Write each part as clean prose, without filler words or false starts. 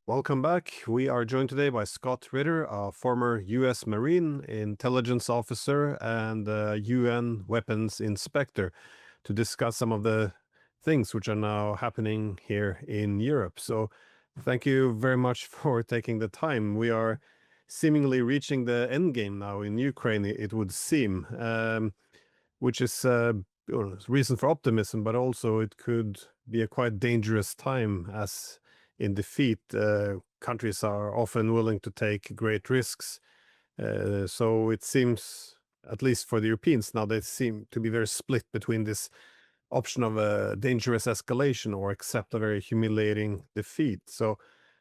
Welcome back. We are joined today by Scott Ritter, a former U.S. Marine intelligence officer and UN weapons inspector, to discuss some of the things which are now happening here in Europe. So, thank you very much for taking the time. We are seemingly reaching the end game now in Ukraine, it would seem, which is reason for optimism, but also it could be a quite dangerous time as in defeat, countries are often willing to take great risks. So it seems, at least for the Europeans now, they seem to be very split between this option of a dangerous escalation or accept a very humiliating defeat. So,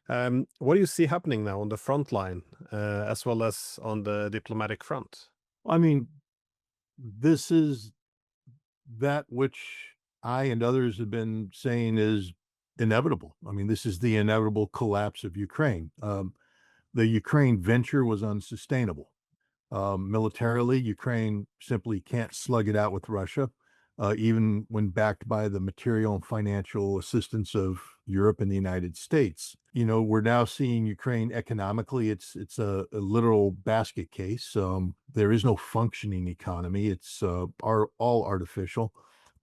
what do you see happening now on the front line, as well as on the diplomatic front? I mean, this is that which I and others have been saying is inevitable. I mean, this is the inevitable collapse of Ukraine. The Ukraine venture was unsustainable. Militarily, Ukraine simply can't slug it out with Russia, even when backed by the material and financial assistance of Europe and the United States. We're now seeing Ukraine economically. It's a literal basket case. There is no functioning economy. It's all artificial,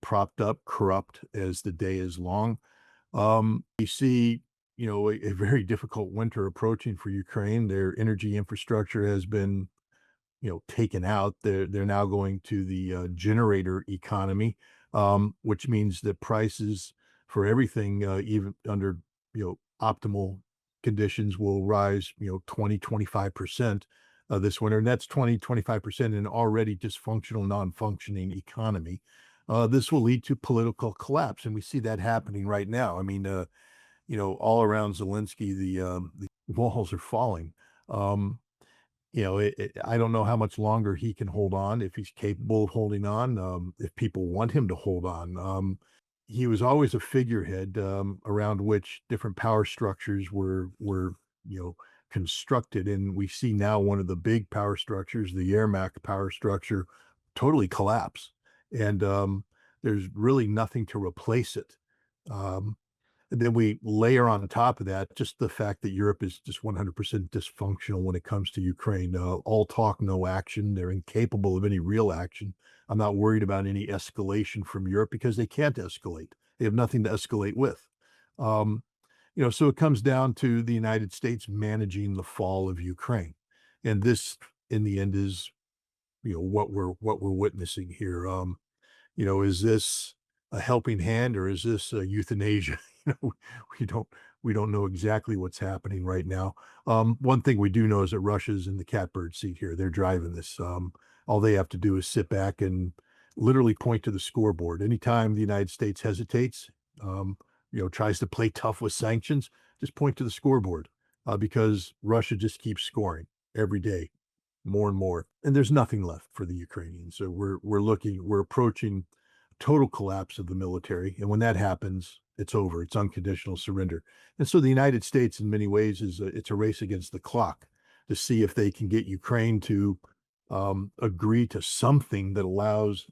propped up, corrupt as the day is long. We see a very difficult winter approaching for Ukraine. Their energy infrastructure has been taken out. They're now going to the generator economy, which means that prices for everything, even under optimal conditions, will rise 20-25% this winter, and that's 20-25% in an already dysfunctional, non-functioning economy. This will lead to political collapse, and we see that happening right now. I mean, all around Zelensky, the walls are falling. Um, I don't know how much longer he can hold on, if he's capable of holding on, if people want him to hold on. He was always a figurehead, around which different power structures were constructed, and we see now one of the big power structures, the Yermak power structure, totally collapse, and there's really nothing to replace it. Um, and then we layer on top of that just the fact that Europe is just 100% dysfunctional when it comes to Ukraine. All talk, no action. They're incapable of any real action. I'm not worried about any escalation from Europe because they can't escalate. They have nothing to escalate with. Um, so it comes down to the United States managing the fall of Ukraine, and this, in the end, is what we're witnessing here. Is this a helping hand or is this a euthanasia? You know, we don't we don't know exactly what's happening right now. One thing we do know is that Russia's in the catbird seat here. They're driving this. All they have to do is sit back and literally point to the scoreboard. Anytime the United States hesitates, tries to play tough with sanctions, just point to the scoreboard, because Russia just keeps scoring every day, more and more, and there's nothing left for the Ukrainians. So we're approaching total collapse of the military, and when that happens, it's over. It's unconditional surrender. And so the United States, in many ways, it's a race against the clock to see if they can get Ukraine to agree to something that allows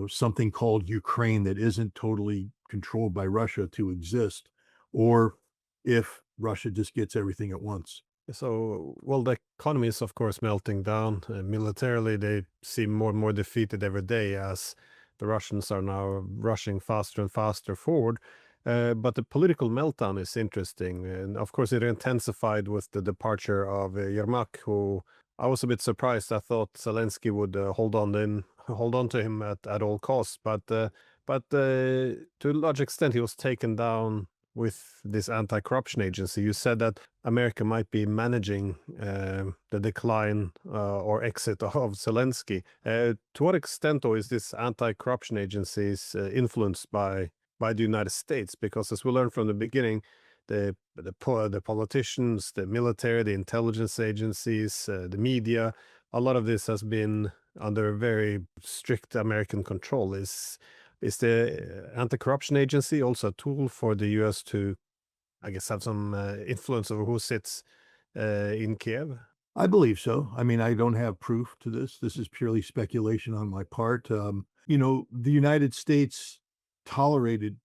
something called Ukraine that isn't totally controlled by Russia to exist, or if Russia just gets everything at once. So, well, the economy is, of course, melting down. Militarily, they seem more and more defeated every day as the Russians are now rushing faster and faster forward. But the political meltdown is interesting. And of course, it intensified with the departure of Yermak, who I was a bit surprised. I thought Zelensky would hold on to him at all costs. But to a large extent, he was taken down with this anti-corruption agency. You said that America might be managing the decline or exit of Zelensky. To what extent, though, is this anti-corruption agencies influenced by the United States? Because as we learned from the beginning, the politicians, the military, the intelligence agencies, the media, a lot of this has been under very strict American control. Is the anti-corruption agency also a tool for the U.S. to, I guess, have some influence over who sits in Kiev? I believe so. I mean, I don't have proof to this. This is purely speculation on my part. The United States tolerated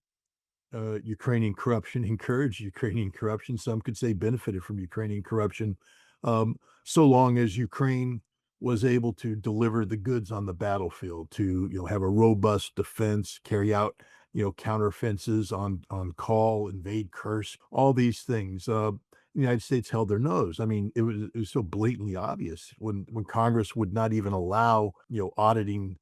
Ukrainian corruption, encouraged Ukrainian corruption. Some could say benefited from Ukrainian corruption, so long as Ukraine was able to deliver the goods on the battlefield, to have a robust defense, carry out counteroffensives on call, invade, curse, all these things. The United States held their nose. I mean, it was so blatantly obvious when Congress would not even allow auditing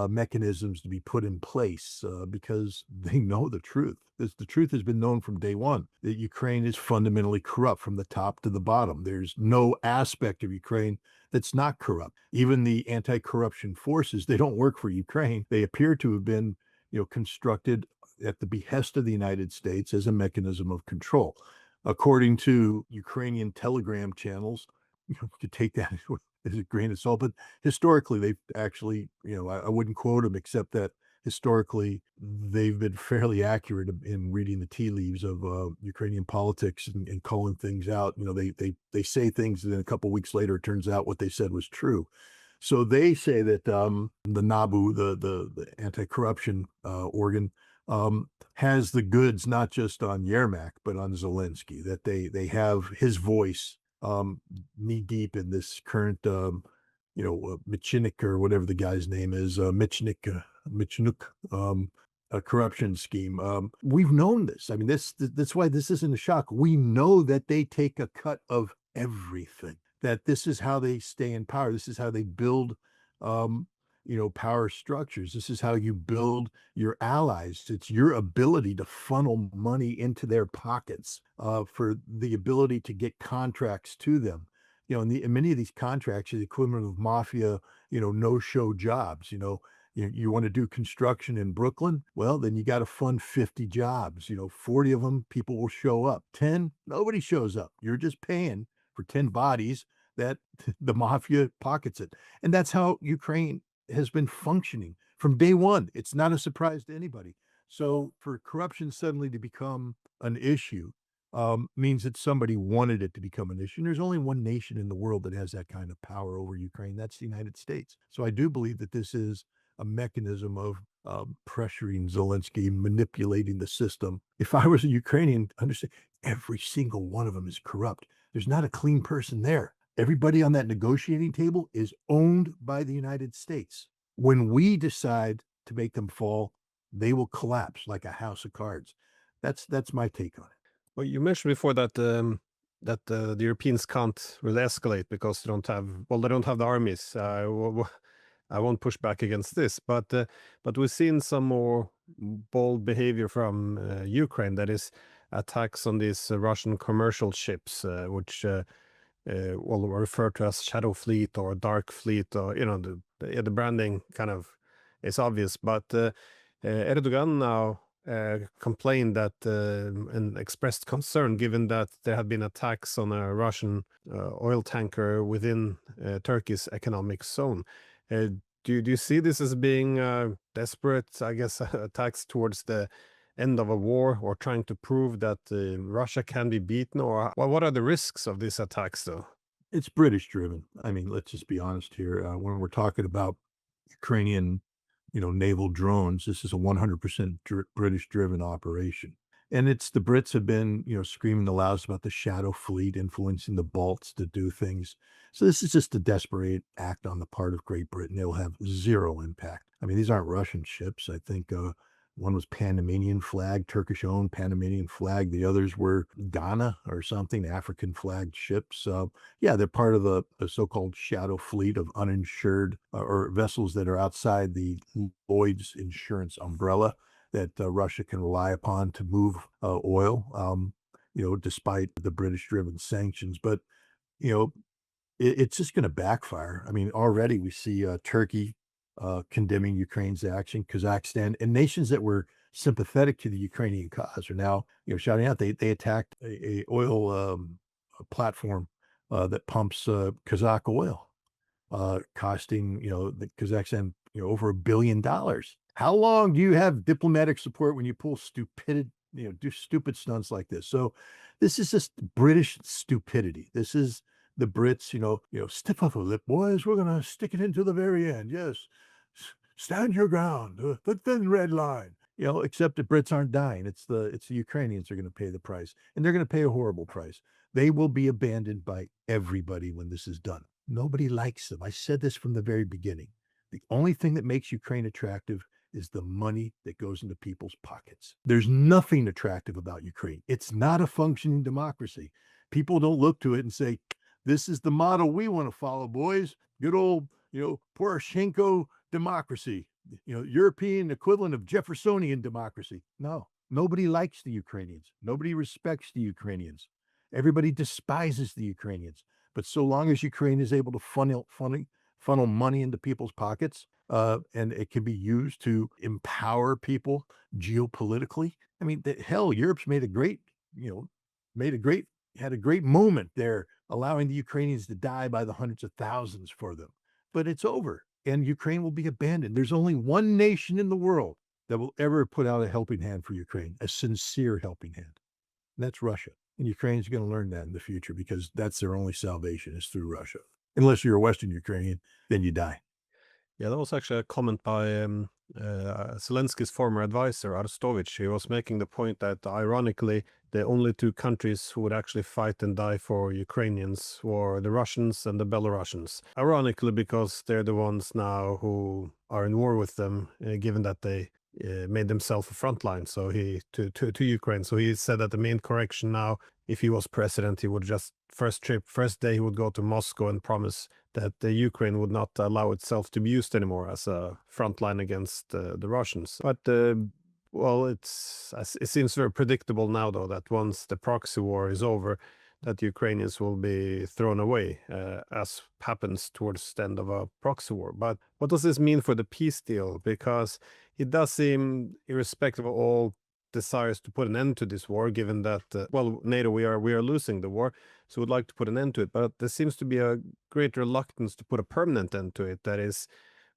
mechanisms to be put in place because they know the truth. The truth has been known from day one that Ukraine is fundamentally corrupt from the top to the bottom. There's no aspect of Ukraine that's not corrupt. Even the anti-corruption forces, they don't work for Ukraine. They appear to have been, constructed at the behest of the United States as a mechanism of control. According to Ukrainian telegram channels, to take that as a grain of salt, but historically, they've actually, I wouldn't quote them except that historically they've been fairly accurate in reading the tea leaves of Ukrainian politics and calling things out. They say things and then a couple weeks later it turns out what they said was true. So they say that the NABU, the anti-corruption organ, has the goods not just on Yermak but on Zelensky. That they have his voice knee deep in this current Michinik or whatever the guy's name is, Michnuk, a corruption scheme. We've known this. I mean, that's why this isn't a shock. We know that they take a cut of everything. That this is how they stay in power. This is how they build, power structures. This is how you build your allies. It's your ability to funnel money into their pockets for the ability to get contracts to them. And many of these contracts are the equivalent of mafia, no-show jobs. You want to do construction in Brooklyn? Well, then you got to fund 50 jobs. 40 of them, people will show up. 10, nobody shows up. You're just paying for 10 bodies that the mafia pockets it. And that's how Ukraine has been functioning from day one. It's not a surprise to anybody. So for corruption suddenly to become an issue means that somebody wanted it to become an issue. And there's only one nation in the world that has that kind of power over Ukraine. That's the United States. So I do believe that this is a mechanism of pressuring Zelensky, manipulating the system. If I was a Ukrainian, understand every single one of them is corrupt. There's not a clean person there. Everybody on that negotiating table is owned by the United States. When we decide to make them fall, they will collapse like a house of cards. That's my take on it. Well, you mentioned before that the Europeans can't really escalate because they don't have the armies. I won't push back against this, but we've seen some more bold behavior from Ukraine. That is attacks on these Russian commercial ships, which well, referred to as shadow fleet or dark fleet, or the branding kind of is obvious. But Erdogan now complained that and expressed concern, given that there have been attacks on a Russian oil tanker within Turkey's economic zone. Do you see this as being desperate, I guess, attacks towards the end of a war, or trying to prove that Russia can be beaten? Or what are the risks of these attacks, though? It's British driven. I mean, let's just be honest here. When we're talking about Ukrainian, naval drones, this is a 100% British driven operation. And it's the Brits have been, screaming the loudest about the shadow fleet influencing the Balts to do things. So this is just a desperate act on the part of Great Britain. It'll have zero impact. I mean, these aren't Russian ships. I think one was Panamanian flag, Turkish owned Panamanian flag. The others were Ghana or something, African flagged ships. Yeah, they're part of the so-called shadow fleet of uninsured or vessels that are outside the Lloyd's insurance umbrella that Russia can rely upon to move oil, despite the British-driven sanctions. But, you know, it's just going to backfire. I mean, already we see Turkey condemning Ukraine's action, Kazakhstan, and nations that were sympathetic to the Ukrainian cause are now, shouting out. They attacked a oil a platform that pumps Kazakh oil, costing the Kazakhstan over $1 billion. How long do you have diplomatic support when you pull do stupid stunts like this? So this is just British stupidity. This is the Brits, stiff upper lip, boys. We're gonna stick it into the very end. Yes, stand your ground. The thin red line. except the Brits aren't dying. It's the Ukrainians are gonna pay the price, and they're gonna pay a horrible price. They will be abandoned by everybody when this is done. Nobody likes them. I said this from the very beginning. The only thing that makes Ukraine attractive is the money that goes into people's pockets. There's nothing attractive about Ukraine. It's not a functioning democracy. People don't look to it and say, "This is the model we wanna follow, boys. Good old, Poroshenko democracy." European equivalent of Jeffersonian democracy. No, nobody likes the Ukrainians. Nobody respects the Ukrainians. Everybody despises the Ukrainians. But so long as Ukraine is able to funnel money into people's pockets, and it can be used to empower people geopolitically. I mean, hell, Europe's you know, made a great had a great moment there, allowing the Ukrainians to die by the hundreds of thousands for them. But it's over, and Ukraine will be abandoned. There's only one nation in the world that will ever put out a helping hand for Ukraine, a sincere helping hand. And that's Russia. And Ukraine's going to learn that in the future because that's their only salvation is through Russia. Unless you're a Western Ukrainian, then you die. Yeah, that was actually a comment by Zelensky's former advisor, Arstovich. He was making the point that, ironically, the only two countries who would actually fight and die for Ukrainians were the Russians and the Belarusians. Ironically, because they're the ones now who are in war with them, given that they made themselves a front line. So to Ukraine. So he said that the main correction now, if he was president, he would just first day he would go to Moscow and promise that the Ukraine would not allow itself to be used anymore as a front line against the Russians. But well, it seems very predictable now, though, that once the proxy war is over, that the Ukrainians will be thrown away, as happens towards the end of a proxy war. But what does this mean for the peace deal? Because it does seem, irrespective of all desires to put an end to this war, given that, well, NATO, we are losing the war, so would like to put an end to it. But there seems to be a great reluctance to put a permanent end to it. That is,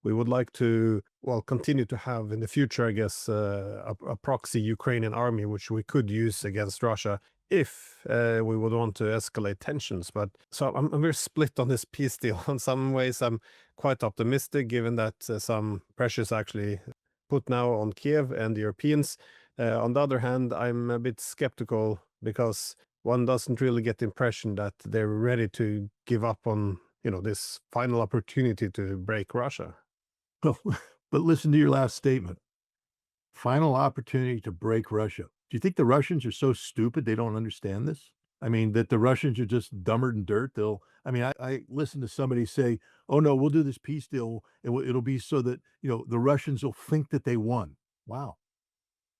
we would like to, well, continue to have in the future, I guess, a proxy Ukrainian army, which we could use against Russia if we would want to escalate tensions. But so I'm very split on this peace deal. In some ways, I'm quite optimistic, given that some pressure is actually put now on Kiev and the Europeans. On the other hand, I'm a bit skeptical because one doesn't really get the impression that they're ready to give up on, this final opportunity to break Russia. Well, but listen to your last statement. Final opportunity to break Russia. Do you think the Russians are so stupid they don't understand this? I mean, that the Russians are just dumber than dirt. I listened to somebody say, "Oh no, we'll do this peace deal. It'll be so that, the Russians will think that they won." Wow.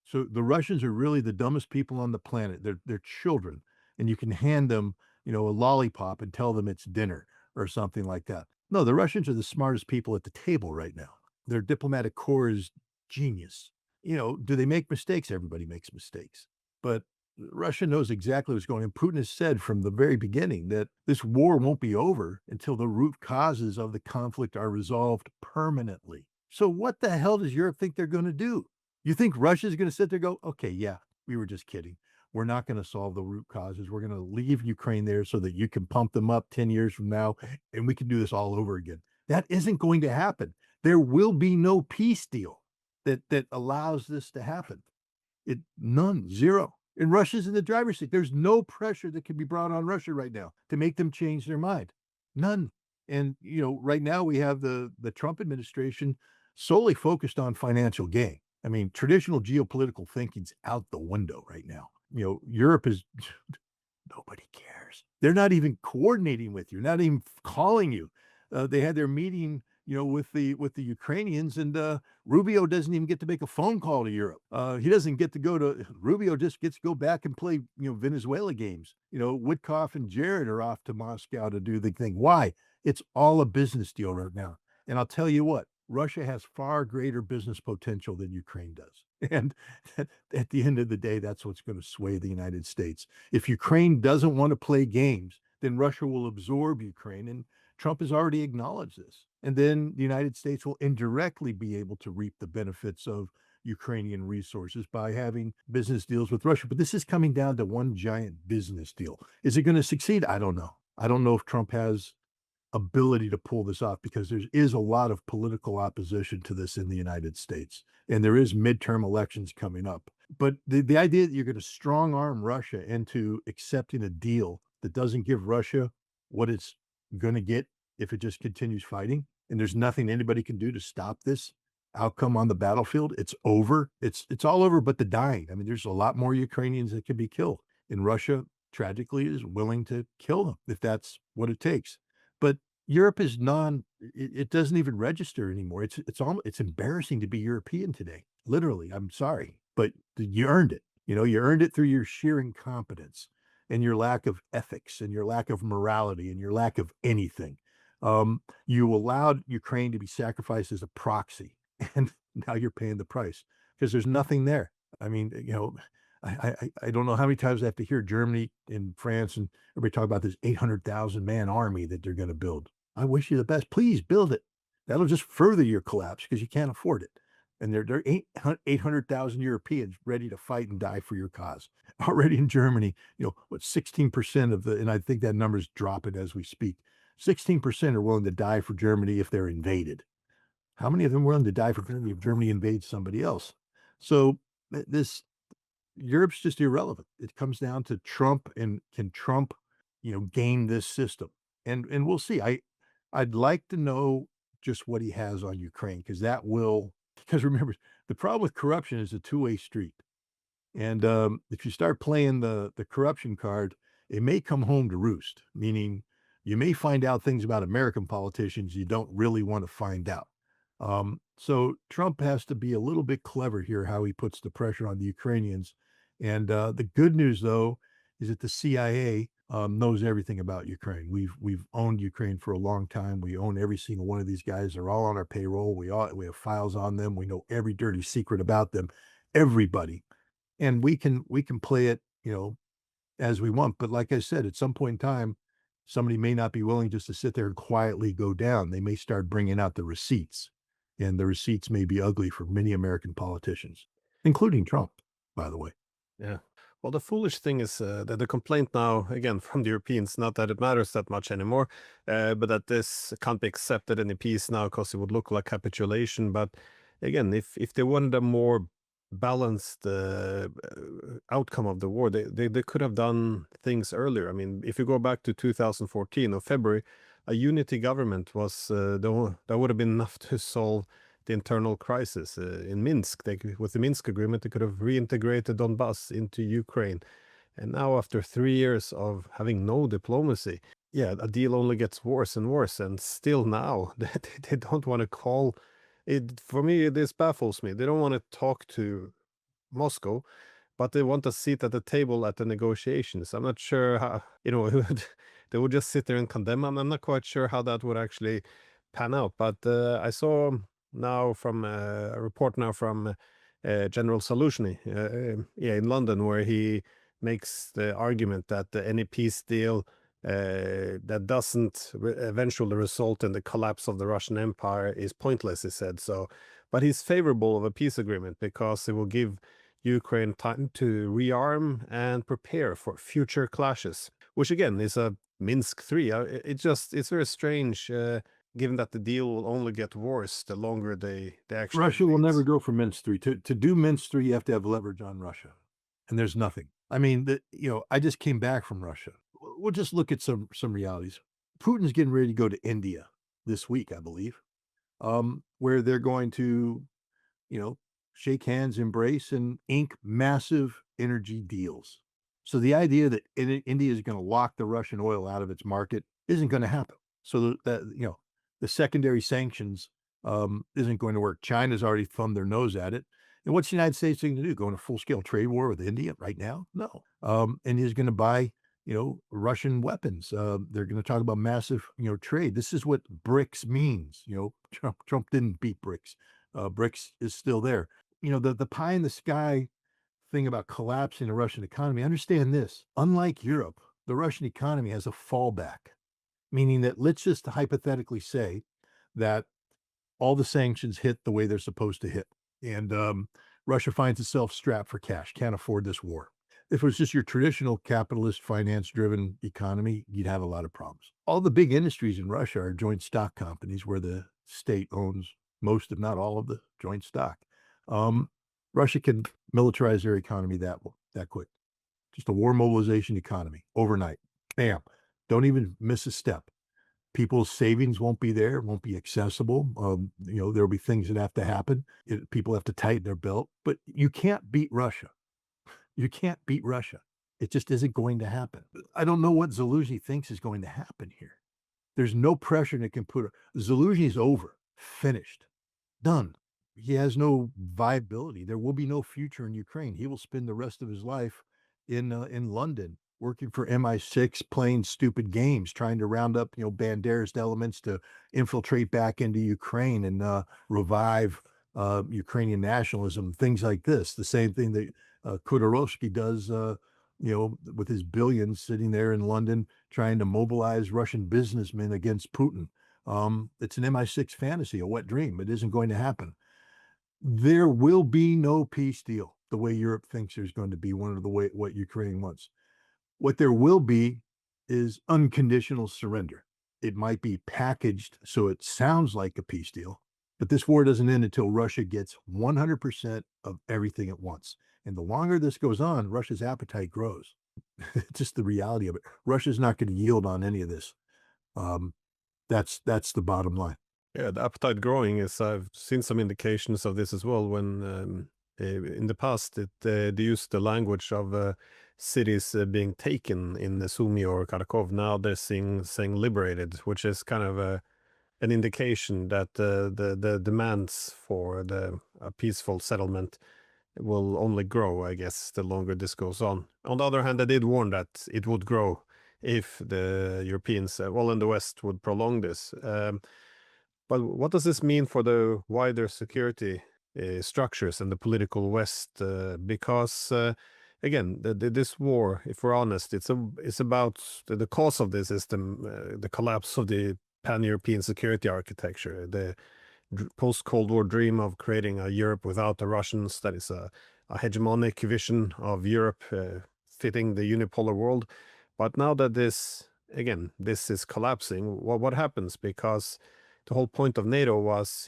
So the Russians are really the dumbest people on the planet. They're children, and you can hand them, a lollipop and tell them it's dinner or something like that. No, the Russians are the smartest people at the table right now. Their diplomatic corps is genius. Do they make mistakes? Everybody makes mistakes. But Russia knows exactly what's going on. And Putin has said from the very beginning that this war won't be over until the root causes of the conflict are resolved permanently. So what the hell does Europe think they're going to do? You think Russia's going to sit there and go, "Okay, yeah, we were just kidding. We're not going to solve the root causes. We're going to leave Ukraine there so that you can pump them up 10 years from now and we can do this all over again." That isn't going to happen. There will be no peace deal that allows this to happen. None, zero. And Russia's in the driver's seat. There's no pressure that can be brought on Russia right now to make them change their mind. None. And right now we have the Trump administration solely focused on financial gain. I mean, traditional geopolitical thinking's out the window right now. Europe is nobody cares. They're not even coordinating with you, not even calling you. They had their meeting, with the Ukrainians, and Rubio doesn't even get to make a phone call to Europe. He doesn't get to go to Rubio. Just gets to go back and play, Venezuela games. Witkoff and Jared are off to Moscow to do the thing. Why? It's all a business deal right now. And I'll tell you what, Russia has far greater business potential than Ukraine does. And at the end of the day, that's what's going to sway the United States. If Ukraine doesn't want to play games, then Russia will absorb Ukraine. And Trump has already acknowledged this. And then the United States will indirectly be able to reap the benefits of Ukrainian resources by having business deals with Russia. But this is coming down to one giant business deal. Is it going to succeed? I don't know. I don't know if Trump has ability to pull this off because there is a lot of political opposition to this in the United States, and there is midterm elections coming up. But the idea that you're going to strong arm Russia into accepting a deal that doesn't give Russia what it's going to get if it just continues fighting, and there's nothing anybody can do to stop this outcome on the battlefield, it's over. It's all over but the dying. I mean, there's a lot more Ukrainians that could be killed, and Russia tragically is willing to kill them if that's what it takes. But Europe is it doesn't even register anymore. It's embarrassing to be European today. Literally, I'm sorry, but you earned it. You know, you earned it through your sheer incompetence and your lack of ethics and your lack of morality and your lack of anything. You allowed Ukraine to be sacrificed as a proxy, and now you're paying the price because there's nothing there. I mean, you know, I don't know how many times I have to hear Germany and France and everybody talk about this 800,000 man army that they're going to build. I wish you the best. Please build it. That'll just further your collapse because you can't afford it. And there are 800,000 Europeans ready to fight and die for your cause. Already in Germany, you know, what 16% of the, and I think that number's dropping as we speak, 16% are willing to die for Germany if they're invaded. How many of them are willing to die for Germany if Germany invades somebody else? So this Europe's just irrelevant. It comes down to Trump and can Trump, you know, game this system? And we'll see. I'd like to know just what he has on Ukraine because that will because remember the problem with corruption is a two-way street. And if you start playing the corruption card, it may come home to roost, meaning you may find out things about American politicians you don't really want to find out. So Trump has to be a little bit clever here how he puts the pressure on the Ukrainians. And the good news, though, is that the CIA knows everything about Ukraine. We've owned Ukraine for a long time. We own every single one of these guys. They're all on our payroll. We have files on them. We know every dirty secret about them. Everybody, and we can play it, you know, as we want. But like I said, at some point in time, somebody may not be willing just to sit there and quietly go down. They may start bringing out the receipts, and the receipts may be ugly for many American politicians, including Trump, by the way. Yeah. Well, the foolish thing is that the complaint now, again, from the Europeans, not that it matters that much anymore, but that this can't be accepted in a peace now because it would look like capitulation. But again, if they wanted a more balanced outcome of the war, they could have done things earlier. I mean, if you go back to 2014 or February, a unity government was that would have been enough to solve the internal crisis in Minsk. With the Minsk agreement, they could have reintegrated Donbass into Ukraine. And now, after 3 years of having no diplomacy, yeah, a deal only gets worse and worse. And still now, they don't want to call it. For me, this baffles me. They don't want to talk to Moscow, but they want a seat at the table at the negotiations. I'm not sure how, they would just sit there and condemn them. I'm not quite sure how that would actually pan out. But I saw now from a report now from General Solution, yeah, in London, where he makes the argument that any peace deal that doesn't eventually result in the collapse of the Russian Empire is pointless, he said. So, but he's favorable of a peace agreement because it will give Ukraine time to rearm and prepare for future clashes, which again is a Minsk 3. It's very strange, given that the deal will only get worse the longer they actually Russia will invade. never go for Minsk 3. To do Minsk 3, you have to have leverage on Russia, and there's nothing. I mean, I just came back from Russia. We'll just look at some realities. Putin's getting ready to go to India this week, I believe, where they're going to, you know, shake hands, embrace, and ink massive energy deals. So the idea that India is going to lock the Russian oil out of its market isn't going to happen. So the secondary sanctions isn't going to work. China's already thumbed their nose at it. And what's the United States going to do? Go in a full-scale trade war with India right now? No. And he's going to buy, Russian weapons. They're going to talk about massive, trade. This is what BRICS means. Trump didn't beat BRICS. BRICS is still there. The pie in the sky thing about collapsing the Russian economy. Understand this. Unlike Europe, the Russian economy has a fallback, meaning that let's just hypothetically say that all the sanctions hit the way they're supposed to hit. And Russia finds itself strapped for cash, can't afford this war. If it was just your traditional capitalist finance-driven economy, you'd have a lot of problems. All the big industries in Russia are joint stock companies where the state owns most, if not all, of the joint stock. Um, Russia can militarize their economy that quick. Just a war mobilization economy overnight. Bam. Don't even miss a step. People's savings won't be there, won't be accessible. There'll be things that have to happen. People have to tighten their belt, but you can't beat Russia. You can't beat Russia. It just isn't going to happen. I don't know what Zelensky thinks is going to happen here. There's no pressure that can put Zelensky is over, finished, done. He has no viability. There will be no future in Ukraine. He will spend the rest of his life in London working for MI6, playing stupid games, trying to round up Banderist elements to infiltrate back into Ukraine and revive Ukrainian nationalism, things like this. The same thing that Khodorkovsky does, with his billions sitting there in London trying to mobilize Russian businessmen against Putin. It's an MI6 fantasy, a wet dream. It isn't going to happen. There will be no peace deal the way Europe thinks there's going to be one of the way what Ukraine wants. What there will be is unconditional surrender. It might be packaged so it sounds like a peace deal, but this war doesn't end until Russia gets 100% of everything at once. And the longer this goes on, Russia's appetite grows. Just the reality of it. Russia's not going to yield on any of this. Um, that's the bottom line. Yeah, the appetite growing is I've seen some indications of this as well when in the past they used the language of cities being taken in the Sumy or Kharkov. Now they're saying liberated, which is kind of an indication that the demands for a peaceful settlement will only grow, I guess, the longer this goes on. On the other hand, I did warn that it would grow if the Europeans, well, in the West, would prolong this. But what does this mean for the wider security structures and the political West? Because again, this war, if we're honest, it's about the cause of this is the collapse of the pan-European security architecture, the post-Cold War dream of creating a Europe without the Russians. That is a hegemonic vision of Europe fitting the unipolar world. But now that this is collapsing, what happens? Because the whole point of NATO was,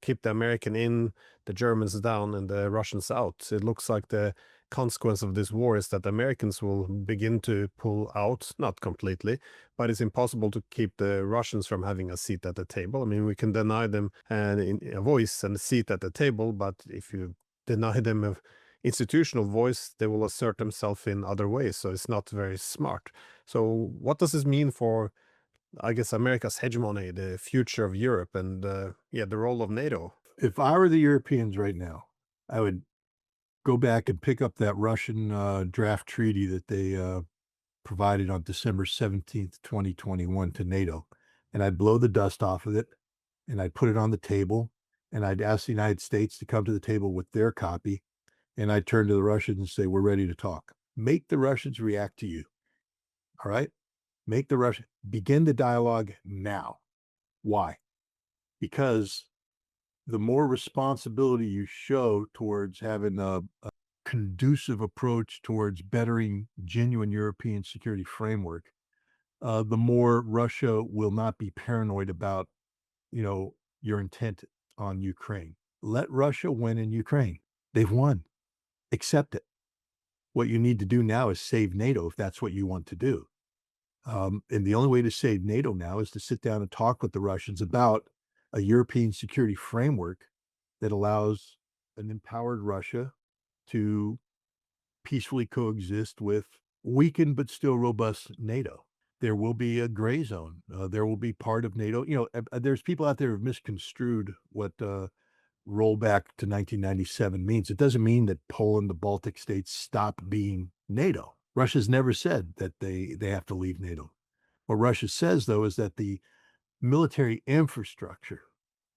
keep the American in, the Germans down, and the Russians out. It looks like the consequence of this war is that the Americans will begin to pull out, not completely, but it's impossible to keep the Russians from having a seat at the table. I mean, we can deny them a voice and a seat at the table, but if you deny them a institutional voice, they will assert themselves in other ways. So it's not very smart. So what does this mean for, I guess, America's hegemony, the future of Europe, and the role of NATO? If I were the Europeans right now, I would go back and pick up that Russian draft treaty that they provided on December 17th, 2021 to NATO, and I'd blow the dust off of it, and I'd put it on the table, and I'd ask the United States to come to the table with their copy, and I'd turn to the Russians and say, "We're ready to talk." Make the Russians react to you. All right? Make the Russian begin the dialogue now. Why? Because the more responsibility you show towards having a conducive approach towards bettering genuine European security framework, the more Russia will not be paranoid about, your intent on Ukraine. Let Russia win in Ukraine. They've won. Accept it. What you need to do now is save NATO if that's what you want to do. And the only way to save NATO now is to sit down and talk with the Russians about a European security framework that allows an empowered Russia to peacefully coexist with weakened but still robust NATO. There will be a gray zone. There will be part of NATO. There's people out there who've misconstrued what rollback to 1997 means. It doesn't mean that Poland, the Baltic states stop being NATO. Russia's never said that they have to leave NATO. What Russia says, though, is that the military infrastructure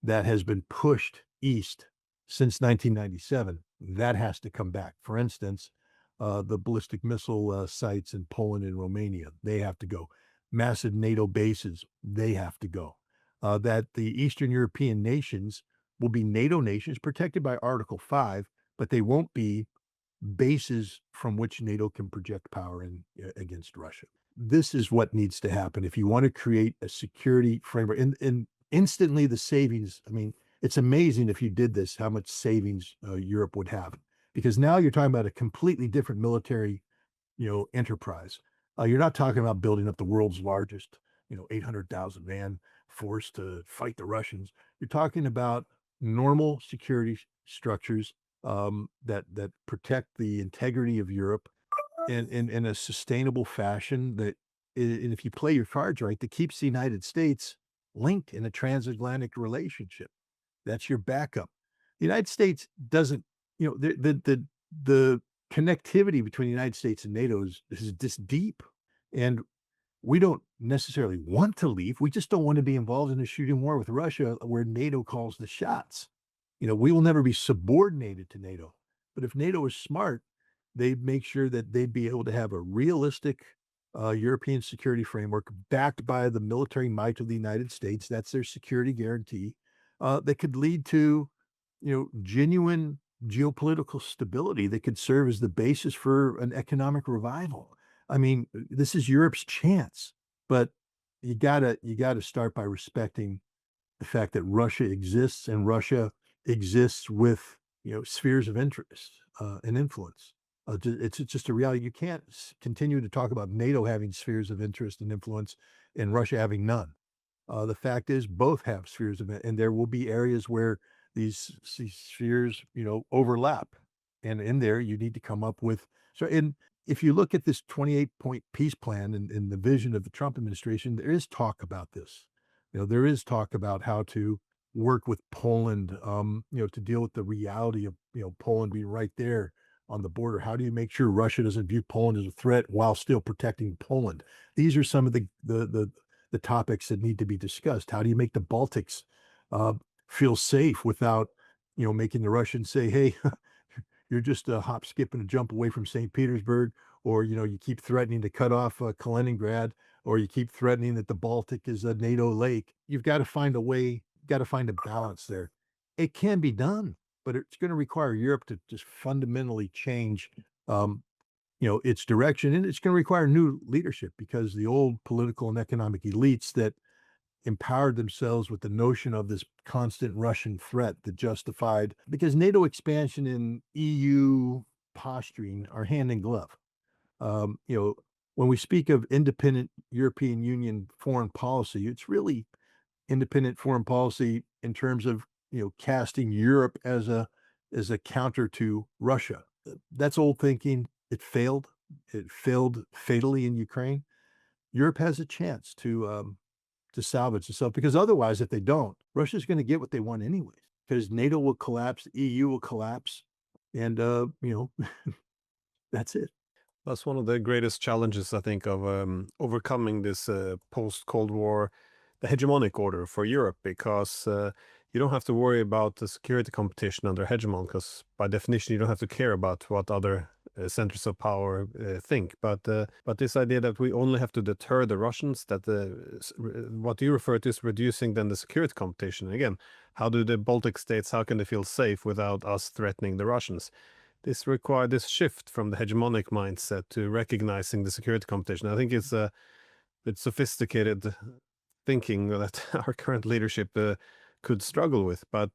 that has been pushed east since 1997, that has to come back. For instance, the ballistic missile sites in Poland and Romania, they have to go. Massive NATO bases, they have to go. That the Eastern European nations will be NATO nations protected by Article 5, but they won't be bases from which NATO can project power in against Russia. This is what needs to happen if you want to create a security framework. And instantly the savings. I mean, it's amazing if you did this, how much savings Europe would have, because now you're talking about a completely different military, enterprise. You're not talking about building up the world's largest, 800,000 man force to fight the Russians. You're talking about normal security structures that protect the integrity of Europe in a sustainable fashion and if you play your cards right, that keeps the United States linked in a transatlantic relationship. That's your backup. The United States doesn't, the connectivity between the United States and NATO is this deep, and we don't necessarily want to leave. We just don't want to be involved in a shooting war with Russia where NATO calls the shots. We will never be subordinated to NATO. But if NATO is smart, they'd make sure that they'd be able to have a realistic European security framework backed by the military might of the United States. That's their security guarantee. That could lead to, genuine geopolitical stability that could serve as the basis for an economic revival. I mean, this is Europe's chance, but you gotta start by respecting the fact that Russia exists and Russia exists with, spheres of interest, and influence. It's just a reality. You can't continue to talk about NATO having spheres of interest and influence and Russia having none. The fact is, both have spheres of it, and there will be areas where these spheres, overlap. And in there, you need to come up with. So, and if you look at this 28-point peace plan and the vision of the Trump administration, there is talk about this. There is talk about how to work with Poland, to deal with the reality of, Poland being right there on the border. How do you make sure Russia doesn't view Poland as a threat while still protecting Poland? These are some of the topics that need to be discussed. How do you make the Baltics uh, feel safe without, making the Russians say, "Hey, you're just a hop, skip, and a jump away from St. Petersburg," or you keep threatening to cut off Kaliningrad, or you keep threatening that the Baltic is a NATO lake. You've got to find a way. Got to find a balance there. It can be done, but it's going to require Europe to just fundamentally change. Um, its direction, and it's going to require new leadership because the old political and economic elites that empowered themselves with the notion of this constant Russian threat that justified because NATO expansion and EU posturing are hand in glove. Um, you know, when we speak of independent European Union foreign policy, it's really independent foreign policy in terms of casting Europe as a counter to Russia. That's old thinking. It failed. It failed fatally in Ukraine. Europe has a chance to salvage itself because otherwise, if they don't, Russia's going to get what they want anyways. Because NATO will collapse, the EU will collapse, and that's it. That's one of the greatest challenges, I think, of overcoming this post-Cold War, the hegemonic order for Europe, because you don't have to worry about the security competition under hegemon, because by definition you don't have to care about what other centers of power think. But this idea that we only have to deter the Russians, that what you refer to is reducing then the security competition. Again, how do the Baltic states, how can they feel safe without us threatening the Russians? This required this shift from the hegemonic mindset to recognizing the security competition. I think it's a bit sophisticated thinking that our current leadership could struggle with. But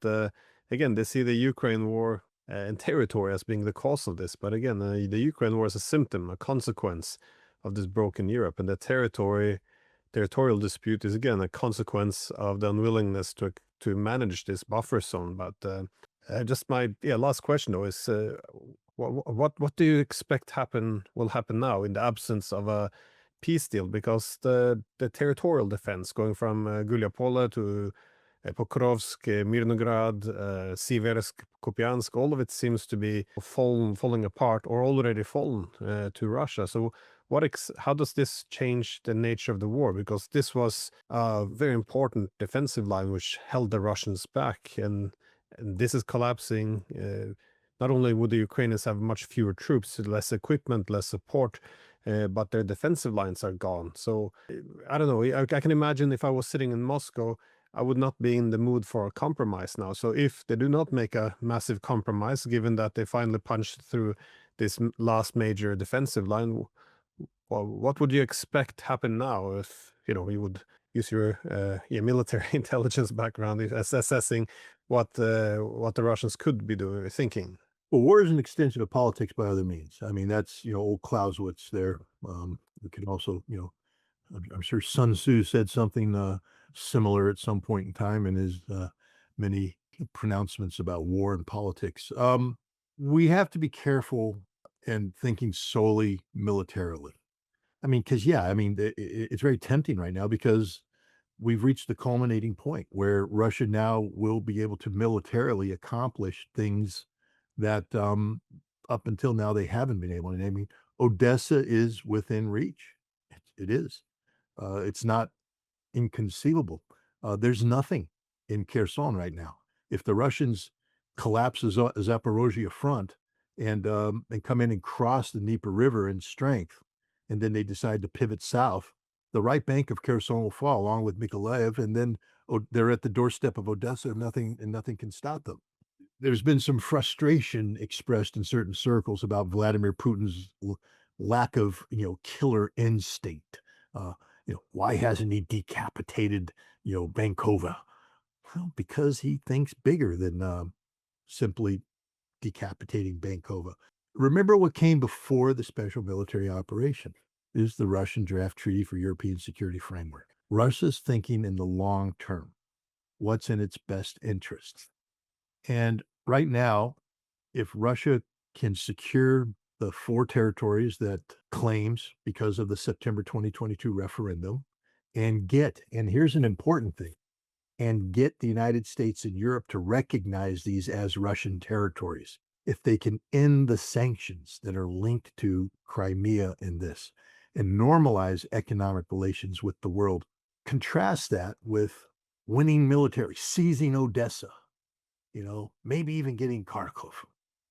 again, they see the Ukraine war and territory as being the cause of this. But again, the Ukraine war is a symptom, a consequence of this broken Europe, and the territorial dispute is again a consequence of the unwillingness to manage this buffer zone. But just my last question though is what do you expect will happen now in the absence of a peace deal? Because the territorial defense going from Gulyapole to Pokrovsk, Mirnograd, Siversk, Kupiansk, all of it seems to be falling apart or already fallen to Russia. So how does this change the nature of the war? Because this was a very important defensive line which held the Russians back, and this is collapsing. Not only would the Ukrainians have much fewer troops, less equipment, less support, but their defensive lines are gone. So I don't know. I can imagine if I was sitting in Moscow, I would not be in the mood for a compromise now. So if they do not make a massive compromise, given that they finally punched through this last major defensive line. Well, what would you expect happen now if you would use your military intelligence background as assessing what the Russians could be doing, thinking? Well, war is an extension of politics by other means. I mean, that's, old Clausewitz there. We can also, I'm sure Sun Tzu said something similar at some point in time in his many pronouncements about war and politics. We have to be careful in thinking solely militarily. I mean, because, yeah, I mean, it's very tempting right now because we've reached the culminating point where Russia now will be able to militarily accomplish things that up until now they haven't been able to. I mean, Odessa is within reach. It is. It's not inconceivable. There's nothing in Kherson right now. If the Russians collapse the Zaporozhye front and come in and cross the Dnieper River in strength, and then they decide to pivot south, the right bank of Kherson will fall along with Mykolaiv, and then they're at the doorstep of Odessa, and nothing can stop them. There's been some frustration expressed in certain circles about Vladimir Putin's lack of, killer instinct. Why hasn't he decapitated, Bankova? Well, because he thinks bigger than simply decapitating Bankova. Remember what came before the special military operation is the Russian draft treaty for European security framework. Russia's thinking in the long term. What's in its best interest? And right now, if Russia can secure the 4 territories that claims because of the September 2022 referendum and here's an important thing, and get the United States and Europe to recognize these as Russian territories. If they can end the sanctions that are linked to Crimea in this and normalize economic relations with the world, contrast that with winning military, seizing Odessa, maybe even getting Kharkov.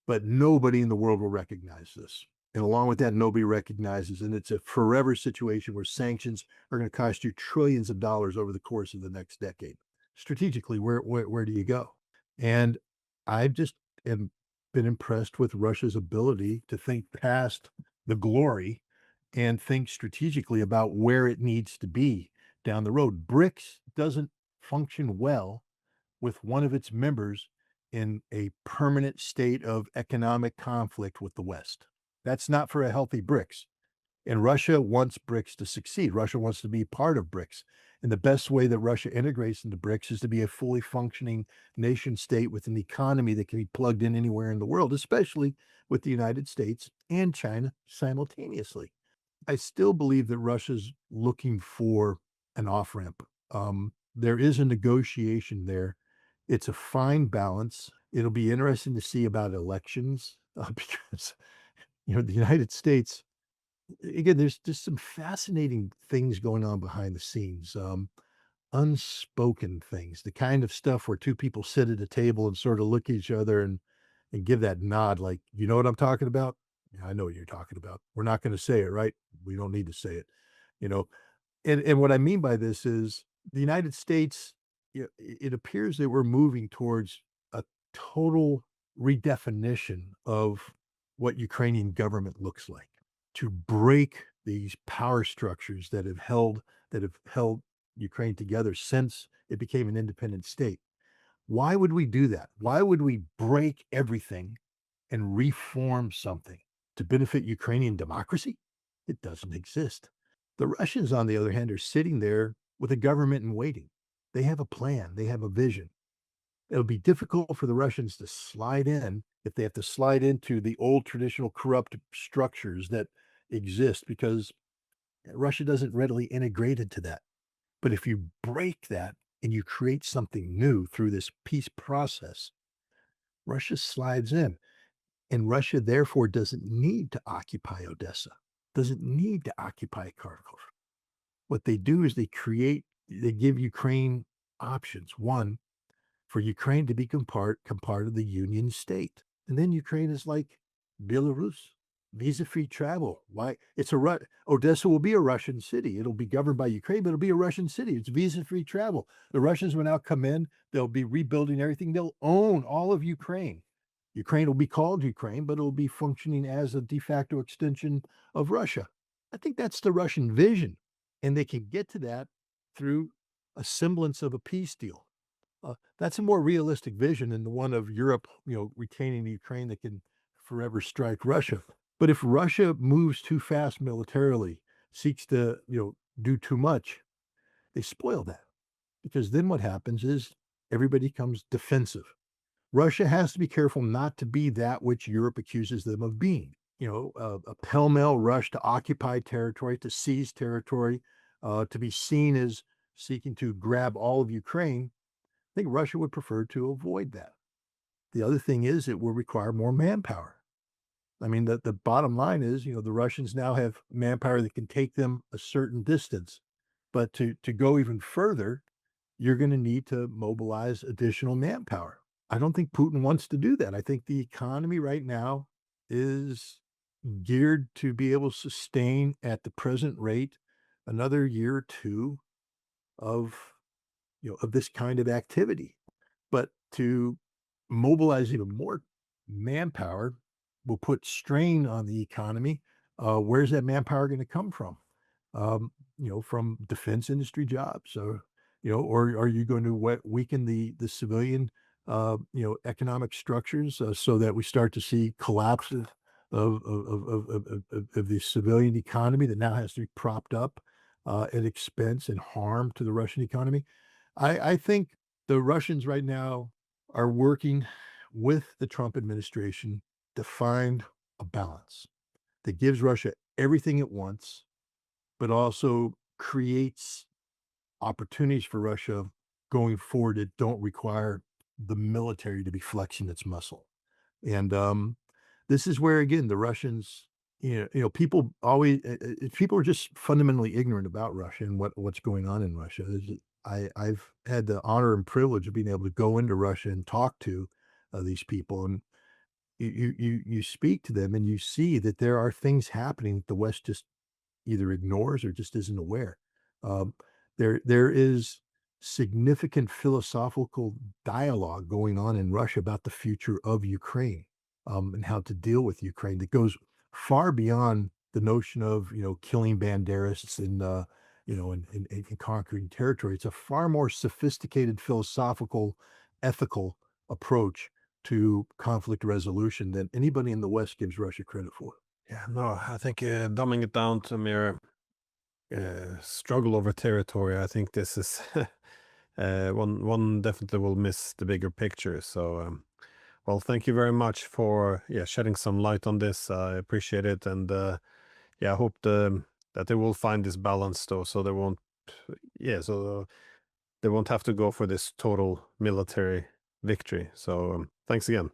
But nobody in the world will recognize this. And along with that, nobody recognizes, and it's a forever situation where sanctions are going to cost you trillions of dollars over the course of the next decade. Strategically, where do you go? And I've just am been impressed with Russia's ability to think past the glory and think strategically about where it needs to be down the road. BRICS doesn't function well with one of its members in a permanent state of economic conflict with the West. That's not for a healthy BRICS. And Russia wants BRICS to succeed. Russia wants to be part of BRICS. And the best way that Russia integrates into BRICS is to be a fully functioning nation state with an economy that can be plugged in anywhere in the world, especially with the United States and China simultaneously. I still believe that Russia's looking for an off ramp. There is a negotiation there. It's a fine balance. It'll be interesting to see about elections because, the United States, again, there's just some fascinating things going on behind the scenes, unspoken things, the kind of stuff where two people sit at a table and sort of look at each other and give that nod, like, you know what I'm talking about? Yeah, I know what you're talking about. We're not going to say it, right? We don't need to say it, you know. And what I mean by this is the United States. It appears that we're moving towards a total redefinition of what Ukrainian government looks like to break these power structures that have held Ukraine together since it became an independent state. Why would we do that? Why would we break everything and reform something to benefit Ukrainian democracy? It doesn't exist. The Russians, on the other hand, are sitting there with a government in waiting. They have a plan, they have a vision. It'll be difficult for the Russians to slide in if they have to slide into the old traditional corrupt structures that exist because Russia doesn't readily integrate into that. But if you break that and you create something new through this peace process, Russia slides in. And Russia, therefore, doesn't need to occupy Odessa, doesn't need to occupy Kharkov. What they do is they give Ukraine options. One, for Ukraine to become part of the Union state. And then Ukraine is like Belarus, visa-free travel. Why? Odessa will be a Russian city. It'll be governed by Ukraine, but it'll be a Russian city. It's visa-free travel. The Russians will now come in. They'll be rebuilding everything. They'll own all of Ukraine. Ukraine will be called Ukraine, but it'll be functioning as a de facto extension of Russia. I think that's the Russian vision, and they can get to that through a semblance of a peace deal. That's a more realistic vision than the one of Europe, retaining the Ukraine that can forever strike Russia. But if Russia moves too fast militarily, seeks to, do too much, they spoil that. Because then what happens is everybody becomes defensive. Russia has to be careful not to be that which Europe accuses them of being. A pell-mell rush to occupy territory, to seize territory, to be seen as seeking to grab all of Ukraine. I think Russia would prefer to avoid that. The other thing is it will require more manpower. I mean, the bottom line is, the Russians now have manpower that can take them a certain distance. But to go even further, you're going to need to mobilize additional manpower. I don't think Putin wants to do that. I think the economy right now is geared to be able to sustain at the present rate another year or two of of this kind of activity. But to mobilize even more manpower will put strain on the economy. Where's that manpower going to come from? From defense industry jobs, or or are you going to weaken the civilian, economic structures, so that we start to see collapses of the civilian economy that now has to be propped up at expense and harm to the Russian economy? I think the Russians right now are working with the Trump administration to find a balance that gives Russia everything it wants, but also creates opportunities for Russia going forward that don't require the military to be flexing its muscle. And this is where again the Russians, people always people are just fundamentally ignorant about Russia and what's going on in Russia. I've had the honor and privilege of being able to go into Russia and talk to these people, and you speak to them and you see that there are things happening that the West just either ignores or just isn't aware. Um, there is significant philosophical dialogue going on in Russia about the future of Ukraine, and how to deal with Ukraine that goes far beyond the notion of killing Banderas and and conquering territory. It's a far more sophisticated philosophical, ethical approach to conflict resolution than anybody in the West gives Russia credit for. Yeah, no, I think dumbing it down to mere struggle over territory, I think this is one definitely will miss the bigger picture. So, well, thank you very much for shedding some light on this. I appreciate it, and I hope that they will find this balance though, so they won't so they won't have to go for this total military victory. So, thanks again.